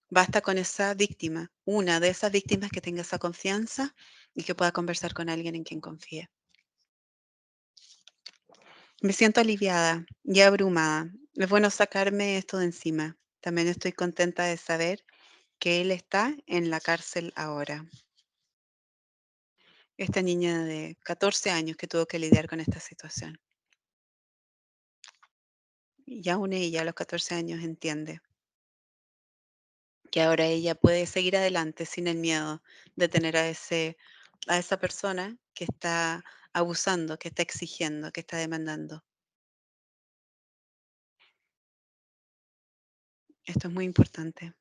Basta con esa víctima, una de esas víctimas que tenga esa confianza y que pueda conversar con alguien en quien confíe. Me siento aliviada y abrumada. Es bueno sacarme esto de encima. También estoy contenta de saber que él está en la cárcel ahora. Esta niña de 14 años que tuvo que lidiar con esta situación. Y aún ella a los 14 años entiende que ahora ella puede seguir adelante sin el miedo de tener a esa persona que está abusando, que está exigiendo, que está demandando. Esto es muy importante.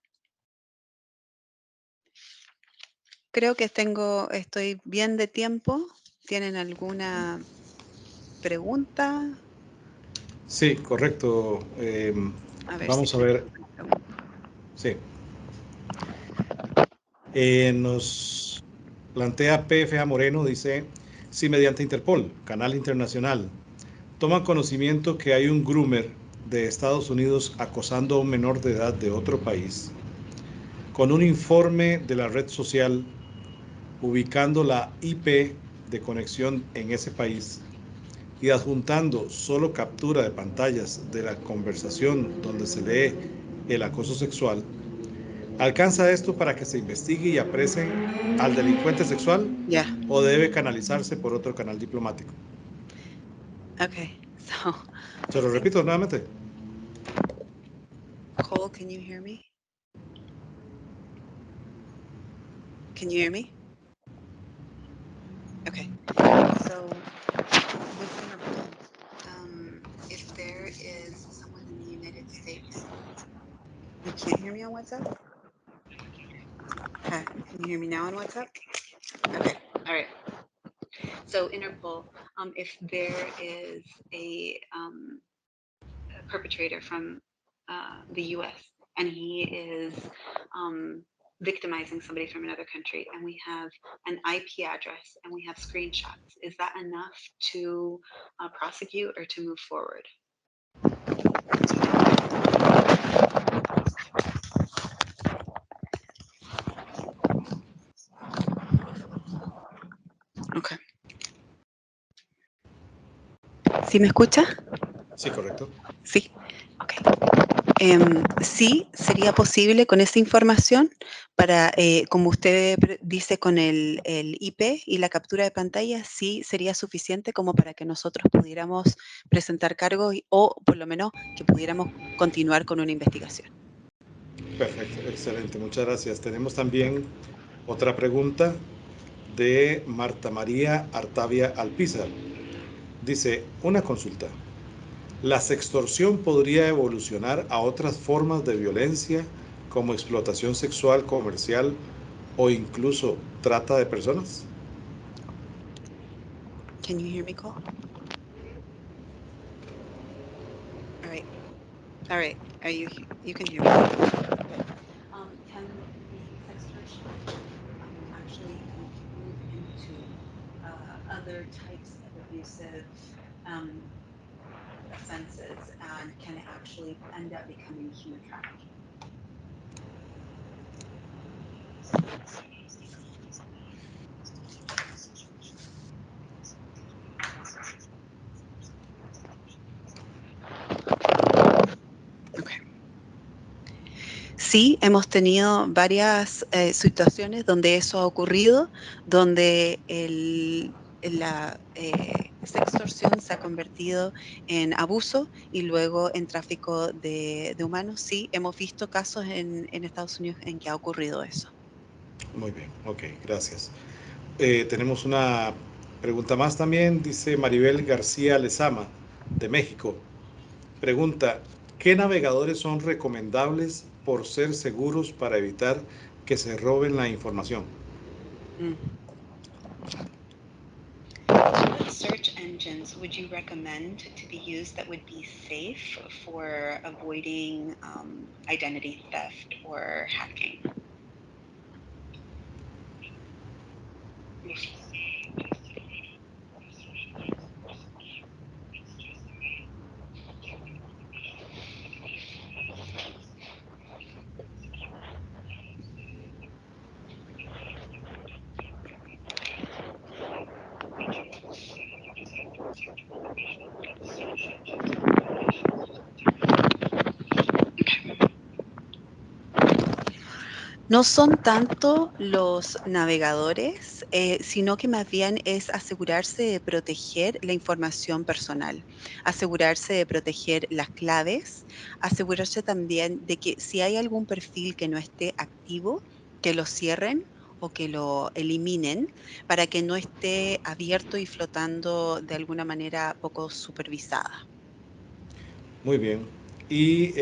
Creo que estoy bien de tiempo. ¿Tienen alguna pregunta? Sí, correcto. A ver si Vamos a tienen ver. alguna pregunta. Sí. Nos plantea PFA Moreno, dice, si mediante Interpol, canal internacional, toman conocimiento que hay un groomer de Estados Unidos acosando a un menor de edad de otro país, con un informe de la red social ubicando la IP de conexión en ese país y adjuntando solo captura de pantallas de la conversación donde se lee el acoso sexual, ¿alcanza esto para que se investigue y apresen al delincuente sexual Yeah. o debe canalizarse por otro canal diplomático? Okay. So Se I lo think repito nuevamente. Cole, can you hear me? Can you hear me? Okay. So with Interpol, if there is someone in the United States, you can't hear me on WhatsApp? Okay. Can you hear me now on WhatsApp? Okay. All right. So Interpol, if there is a perpetrator from the U.S. and he is victimizing somebody from another country, and we have an IP address and we have screenshots, is that enough to prosecute or to move forward? Okay. ¿Sí me escucha? Sí, correcto. Sí. Ok. Sí, sería posible con esa información para, como usted dice, con el IP y la captura de pantalla, sí sería suficiente como para que nosotros pudiéramos presentar cargos o por lo menos que pudiéramos continuar con una investigación. Perfecto, excelente, muchas gracias. Tenemos también otra pregunta de Marta María Artavia Alpizar. Dice, una consulta. ¿La sextorsión podría evolucionar a otras formas de violencia como explotación sexual comercial o incluso trata de personas? Can you hear me, Cole? All right. All right. You can hear me. Good. Can the sextortion actually move into other types of abusive offenses, and can it actually end up becoming human trafficking? Okay. Sí, hemos tenido varias situaciones donde eso ha ocurrido, donde la sextorsión se ha convertido en abuso y luego en tráfico de humanos. Sí, hemos visto casos en Estados Unidos en que ha ocurrido eso. Muy bien, ok, gracias. Tenemos una pregunta más también, dice Maribel García Lezama, de México. Pregunta, ¿qué navegadores son recomendables por ser seguros para evitar que se roben la información? What search engines would you recommend to be used that would be safe for avoiding identity theft or hacking? No son tanto los navegadores, sino que más bien es asegurarse de proteger la información personal, asegurarse de proteger las claves, asegurarse también de que si hay algún perfil que no esté activo, que lo cierren o que lo eliminen para que no esté abierto y flotando de alguna manera poco supervisada. Muy bien. Y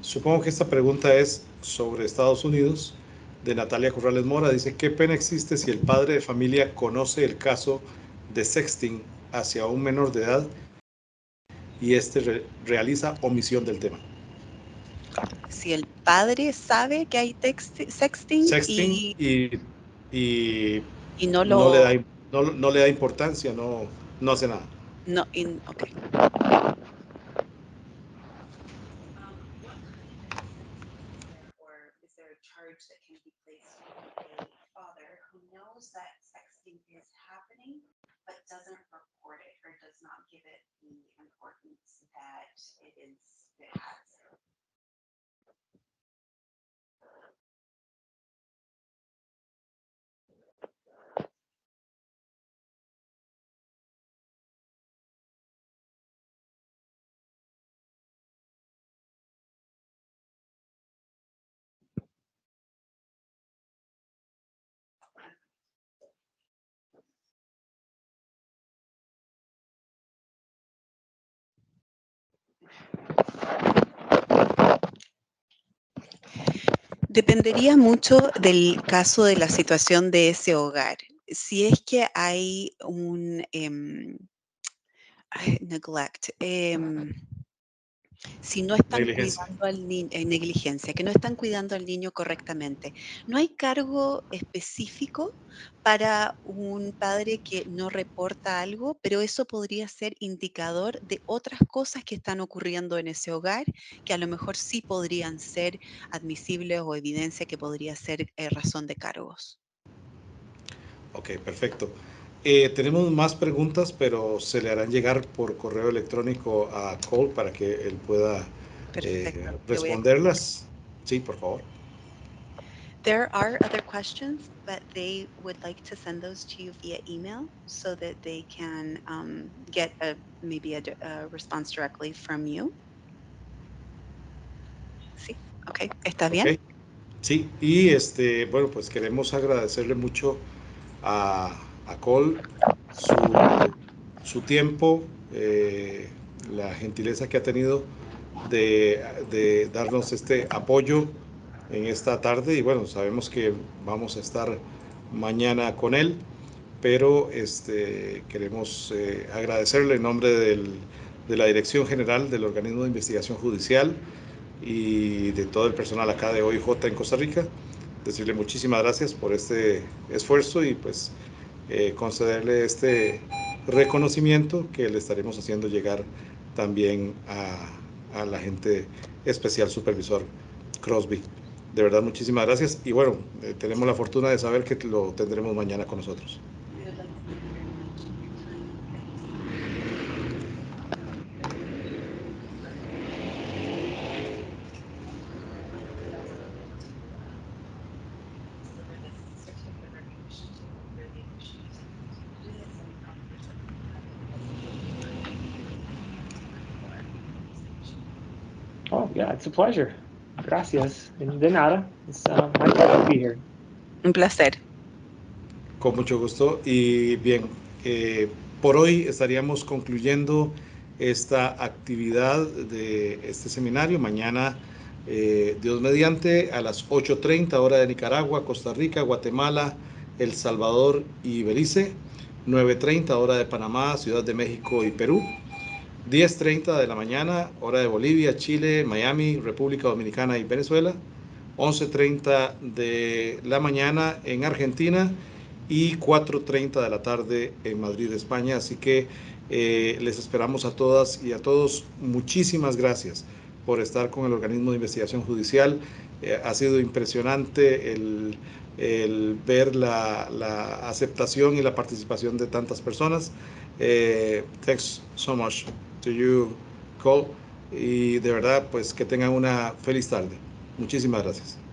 supongo que esta pregunta es sobre Estados Unidos, de Natalia Corrales Mora. Dice, ¿qué pena existe si el padre de familia conoce el caso de sexting hacia un menor de edad y realiza omisión del tema? Si el padre sabe que hay sexting Sexting y y no no le lo... da, no le da importancia, no hace nada. No, ok. Or is there a charge that can be placed on a father who knows that sexting is happening but doesn't report it or does not give it the importance that it has? Dependería mucho del caso de la situación de ese hogar. Si es que hay un neglect, si no están Negligencia. cuidando al niño, negligencia, que no están cuidando al niño correctamente, no hay cargo específico para un padre que no reporta algo, pero eso podría ser indicador de otras cosas que están ocurriendo en ese hogar, que a lo mejor sí podrían ser admisibles o evidencia que podría ser razón de cargos. Ok, perfecto. Tenemos más preguntas, pero se le harán llegar por correo electrónico a Cole para que él pueda Perfecto. Le voy a... responderlas. Sí, por favor. There are other questions, but they would like to send those to you via email so that they can get maybe a response directly from you. Sí, ok, ¿está bien? Ok. Sí, y bueno, pues queremos agradecerle mucho a Cole su tiempo, la gentileza que ha tenido de darnos este apoyo en esta tarde. Y bueno, sabemos que vamos a estar mañana con él, pero queremos agradecerle en nombre de la Dirección General del Organismo de Investigación Judicial y de todo el personal acá de OIJ en Costa Rica, decirle muchísimas gracias por este esfuerzo y pues concederle este reconocimiento que le estaremos haciendo llegar también a la gente especial supervisor Crosby. De verdad, muchísimas gracias y bueno, tenemos la fortuna de saber que lo tendremos mañana con nosotros. Oh, yeah, it's a pleasure. Gracias. De nada. It's my pleasure to be here. Un placer. Con mucho gusto y bien, por hoy estaríamos concluyendo esta actividad de este seminario. Mañana, Dios mediante, a las 8:30 hora de Nicaragua, Costa Rica, Guatemala, El Salvador y Belice, 9:30 hora de Panamá, Ciudad de México y Perú, 10:30 de la mañana, hora de Bolivia, Chile, Miami, República Dominicana y Venezuela, 11:30 de la mañana en Argentina y 4:30 de la tarde en Madrid, España. Así que les esperamos a todas y a todos. Muchísimas gracias por estar con el Organismo de Investigación Judicial. Ha sido impresionante el ver la aceptación y la participación de tantas personas. Thanks so much to you, Cole. Y de verdad, pues que tengan una feliz tarde. Muchísimas gracias.